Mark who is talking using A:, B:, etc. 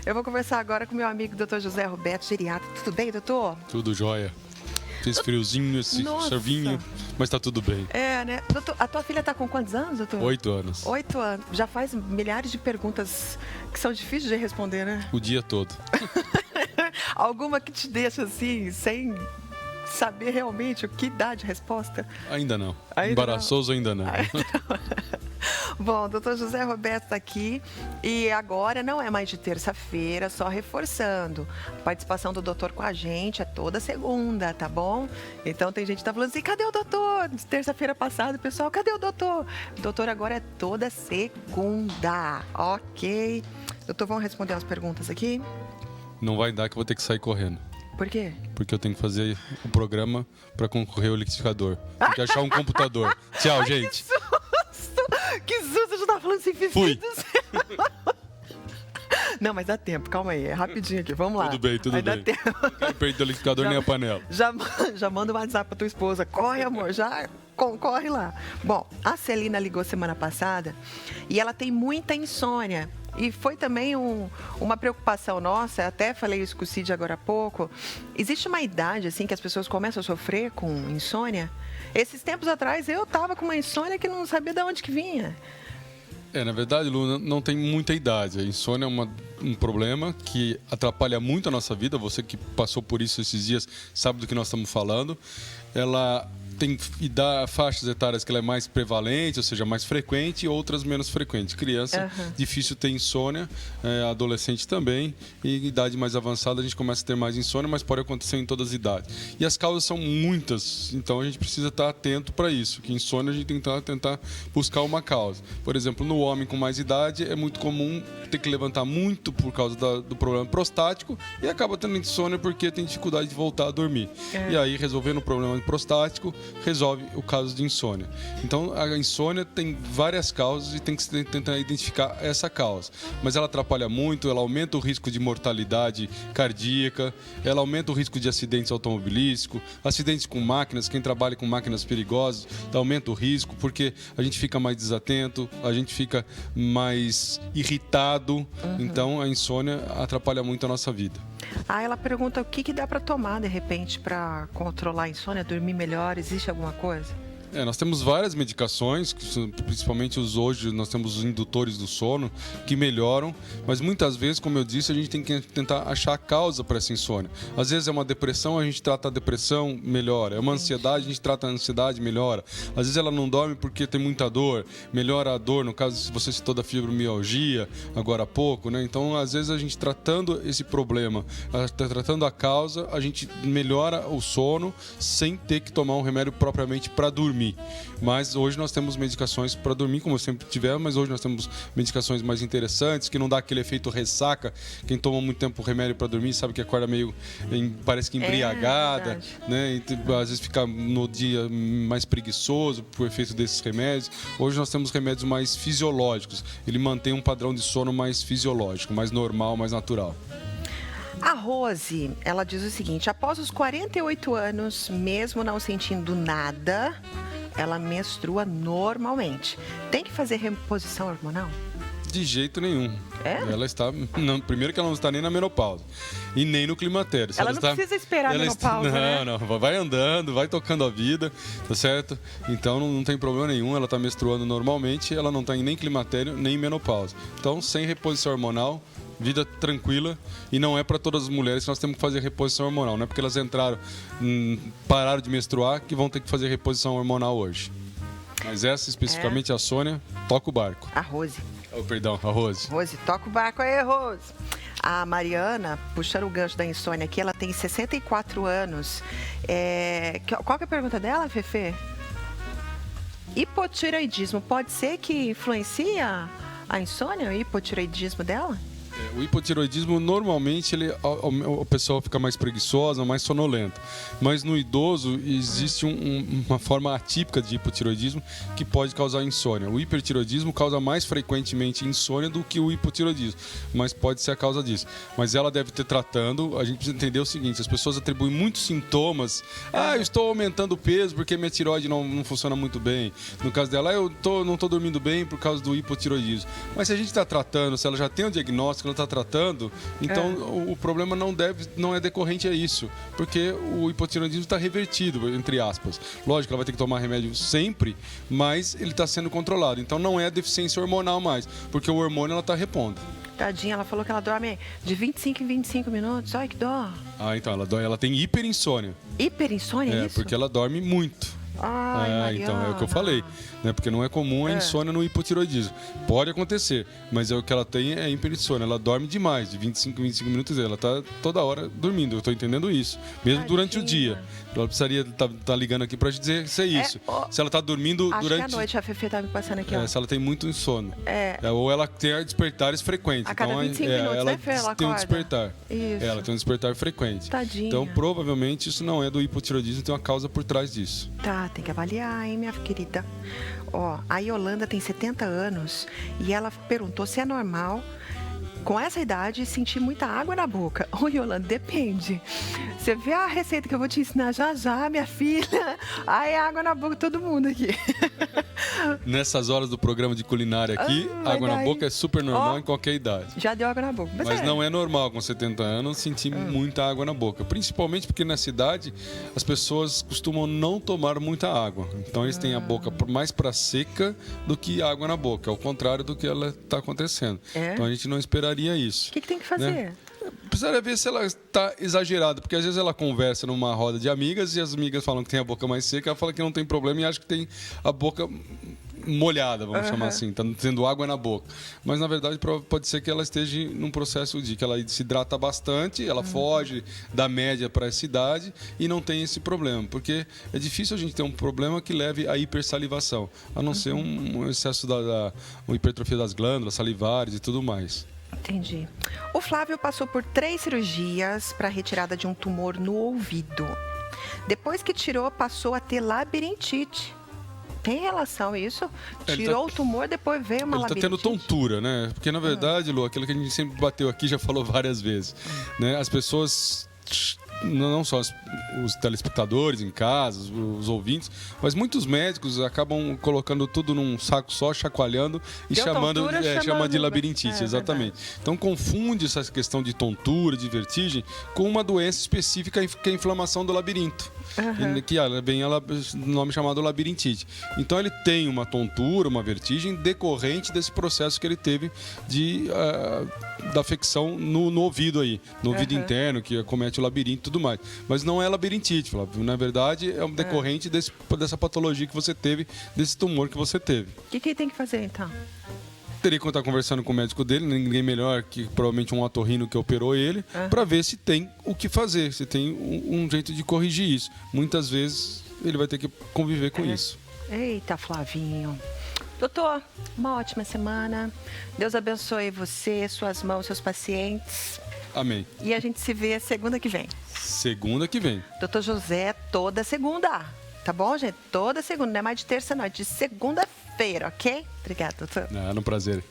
A: Eu vou conversar agora com meu amigo Dr. José Roberto, geriatra. Tudo bem, doutor?
B: Tudo jóia. Fez friozinho esse servinho, mas tá tudo bem.
A: É, né? Doutor, a tua filha tá com quantos anos, doutor?
B: 8 anos.
A: 8 anos. Já faz milhares de perguntas que são difíceis de responder, né?
B: O dia todo.
A: Alguma que te deixa assim, sem saber realmente o que dá de resposta?
B: Ainda não.
A: Ainda
B: Embaraçoso ainda não.
A: Bom, o doutor José Roberto está aqui e agora não é mais de terça-feira, só reforçando. A participação do doutor com a gente é toda segunda, tá bom? Então tem gente que tá falando assim, cadê o doutor? De terça-feira passada, pessoal, cadê o doutor? O doutor agora é toda segunda, ok? Doutor, vamos responder umas perguntas aqui?
B: Não vai dar que eu vou ter que sair correndo.
A: Por quê?
B: Porque eu tenho que fazer o programa para concorrer ao liquidificador. Tem que achar um computador. Tchau, gente.
A: Que susto, eu já tava falando assim,
B: Fui.
A: Não, mas dá tempo, calma aí, é rapidinho aqui, vamos lá.
B: Tudo bem, tudo bem.
A: Dá tempo.
B: Não quero perder o liquidificador nem a panela.
A: Já manda um WhatsApp pra tua esposa, corre amor, já corre lá. Bom, a Celina ligou semana passada e ela tem muita insônia. E foi também uma preocupação nossa, até falei isso com o Cid agora há pouco. Existe uma idade assim que as pessoas começam a sofrer com insônia? Esses tempos atrás eu tava com uma insônia que não sabia de onde que vinha.
B: Na verdade, Lu, não tem muita idade. A insônia é um problema que atrapalha muito a nossa vida. Você que passou por isso esses dias sabe do que nós estamos falando. Ela tem faixas etárias que ela é mais prevalente, ou seja, mais frequente, e outras menos frequentes. Criança, difícil ter insônia, adolescente também, e idade mais avançada a gente começa a ter mais insônia, mas pode acontecer em todas as idades. E as causas são muitas, então a gente precisa estar atento para isso, que insônia a gente tem que tentar buscar uma causa. Por exemplo, no homem com mais idade é muito comum ter que levantar muito por causa do problema prostático e acaba tendo insônia porque tem dificuldade de voltar a dormir. E aí, resolvendo o problema prostático, resolve o caso de insônia. Então, a insônia tem várias causas e tem que tentar identificar essa causa. Mas ela atrapalha muito, ela aumenta o risco de mortalidade cardíaca, ela aumenta o risco de acidentes automobilísticos, acidentes com máquinas, quem trabalha com máquinas perigosas, aumenta o risco porque a gente fica mais desatento, a gente fica mais irritado. Então, a insônia atrapalha muito a nossa vida.
A: Ela pergunta o que dá para tomar, de repente, para controlar a insônia, dormir melhor. Existe alguma coisa?
B: Nós temos várias medicações, principalmente hoje nós temos os indutores do sono que melhoram, mas muitas vezes, como eu disse, a gente tem que tentar achar a causa para essa insônia. Às vezes é uma depressão, a gente trata a depressão, melhora. É uma ansiedade, a gente trata a ansiedade, melhora. Às vezes ela não dorme porque tem muita dor, melhora a dor, no caso se você citou da fibromialgia agora há pouco, né? Então, às vezes a gente tratando esse problema, tratando a causa, a gente melhora o sono sem ter que tomar um remédio propriamente para dormir. Mas hoje nós temos medicações para dormir, como sempre tivemos, mas hoje nós temos medicações mais interessantes, que não dá aquele efeito ressaca. Quem toma muito tempo remédio para dormir sabe que acorda meio, parece que embriagada, né? E, às vezes fica no dia mais preguiçoso por efeito desses remédios. Hoje nós temos remédios mais fisiológicos. Ele mantém um padrão de sono mais fisiológico, mais normal, mais natural.
A: A Rose, ela diz o seguinte, após os 48 anos, mesmo não sentindo nada, ela menstrua normalmente. Tem que fazer reposição hormonal?
B: De jeito nenhum. Ela está... Não, primeiro que ela não está nem na menopausa. E nem no climatério.
A: Ela não precisa esperar a menopausa, né?
B: Não, vai andando, vai tocando a vida, tá certo? Então não tem problema nenhum, ela está menstruando normalmente, ela não está em nem climatério, nem menopausa. Então, sem reposição hormonal, vida tranquila, e não é para todas as mulheres que nós temos que fazer reposição hormonal. Não é porque elas pararam de menstruar que vão ter que fazer reposição hormonal hoje. Mas essa especificamente, a Sônia, toca o barco.
A: A Rose.
B: Perdão, a Rose.
A: Rose, toca o barco aí, Rose. A Mariana, puxando o gancho da insônia aqui, ela tem 64 anos. Qual que é a pergunta dela, Fefe? Hipotireoidismo, pode ser que influencia a insônia, o hipotireoidismo dela?
B: O hipotireoidismo, normalmente, a pessoa fica mais preguiçosa, mais sonolenta. Mas no idoso, existe uma forma atípica de hipotireoidismo que pode causar insônia. O hipertireoidismo causa mais frequentemente insônia do que o hipotireoidismo, mas pode ser a causa disso. Mas ela deve ter tratando, a gente precisa entender o seguinte, as pessoas atribuem muitos sintomas. Eu estou aumentando o peso porque minha tireoide não funciona muito bem. No caso dela, eu não estou dormindo bem por causa do hipotireoidismo. Mas se a gente está tratando, se ela já tem o diagnóstico, ela está tratando, então o problema não é decorrente a isso, porque o hipotireoidismo está revertido, entre aspas. Lógico, ela vai ter que tomar remédio sempre, mas ele está sendo controlado. Então não é deficiência hormonal mais, porque o hormônio ela está repondo.
A: Tadinha, ela falou que ela dorme de 25 em 25 minutos. Ai, que dó.
B: Então ela tem hiperinsônia.
A: Hiperinsônia, é isso?
B: Porque ela dorme muito. Então é o que eu falei, né? Porque não é comum a insônia no hipotireoidismo. Pode acontecer, mas o que ela tem é hiperinsônia. Ela dorme demais, de 25 em 25 minutos. Ela tá toda hora dormindo. Eu tô entendendo isso, mesmo durante o dia. Ela precisaria tá ligando aqui pra dizer se é isso. Se ela tá dormindo
A: acho
B: durante...
A: que à noite a Fefe tá me passando aqui, ó.
B: Se ela tem muito insônia. Ou ela tem despertares frequentes.
A: A cada 25 minutos,
B: ela
A: né, Fê? Ela
B: tem um
A: acorda?
B: despertar.
A: Isso.
B: Ela tem um despertar frequente.
A: Tadinha.
B: Então, provavelmente, isso não é do hipotireoidismo, tem uma causa por trás disso.
A: Tá, tem que avaliar, hein, minha querida. Ó, a Yolanda tem 70 anos e ela perguntou se é normal, com essa idade, sentir muita água na boca. Ô, Yolanda, depende. Você vê a receita que eu vou te ensinar já, minha filha. Ai, água na boca, todo mundo aqui.
B: Nessas horas do programa de culinária aqui, água na boca é super normal em qualquer idade.
A: Já deu água na boca.
B: Mas não é normal com 70 anos sentir muita água na boca. Principalmente porque na cidade as pessoas costumam não tomar muita água. Então eles têm a boca mais para seca do que água na boca. Ao contrário do que ela está acontecendo. Então a gente não esperaria isso.
A: O que tem que fazer?
B: Né? Precisaria ver se ela está exagerada, porque às vezes ela conversa numa roda de amigas e as amigas falam que tem a boca mais seca, ela fala que não tem problema e acha que tem a boca molhada, vamos chamar assim, tá tendo água na boca. Mas na verdade pode ser que ela esteja num processo de que ela se hidrata bastante, ela foge da média para essa idade e não tem esse problema, porque é difícil a gente ter um problema que leve à hipersalivação, a não ser um excesso uma hipertrofia das glândulas salivares e tudo mais.
A: Entendi. O Flávio passou por 3 cirurgias para retirada de um tumor no ouvido. Depois que tirou, passou a ter labirintite. Tem relação isso? Tirou o tumor, depois veio uma labirintite.
B: Ele está tendo tontura, né? Porque, na verdade, Lu, aquilo que a gente sempre bateu aqui, já falou várias vezes, né? As pessoas... Não só os telespectadores em casa, os ouvintes, mas muitos médicos acabam colocando tudo num saco só, chacoalhando e chama de labirintite, exatamente. Então confunde essa questão de tontura, de vertigem, com uma doença específica que é a inflamação do labirinto. Que vem no nome chamado labirintite. Então ele tem uma tontura, uma vertigem decorrente desse processo que ele teve da afecção no ouvido aí, no ouvido interno, que acomete o labirinto e tudo mais. Mas não é labirintite, Flávio. Na verdade, é um decorrente dessa patologia que você teve, desse tumor que você teve.
A: O que tem que fazer, então?
B: Teria que estar conversando com o médico dele, ninguém melhor que provavelmente um otorrino que operou ele, para ver se tem o que fazer, se tem um jeito de corrigir isso. Muitas vezes ele vai ter que conviver com isso.
A: Eita, Flavinho. Doutor, uma ótima semana. Deus abençoe você, suas mãos, seus pacientes.
B: Amém.
A: E a gente se vê segunda que vem.
B: Segunda que vem.
A: Doutor José, toda segunda. Tá bom, gente? Toda segunda. Não é mais de terça, não. É de segunda-feira, ok? Obrigada, doutor.
B: Era um prazer.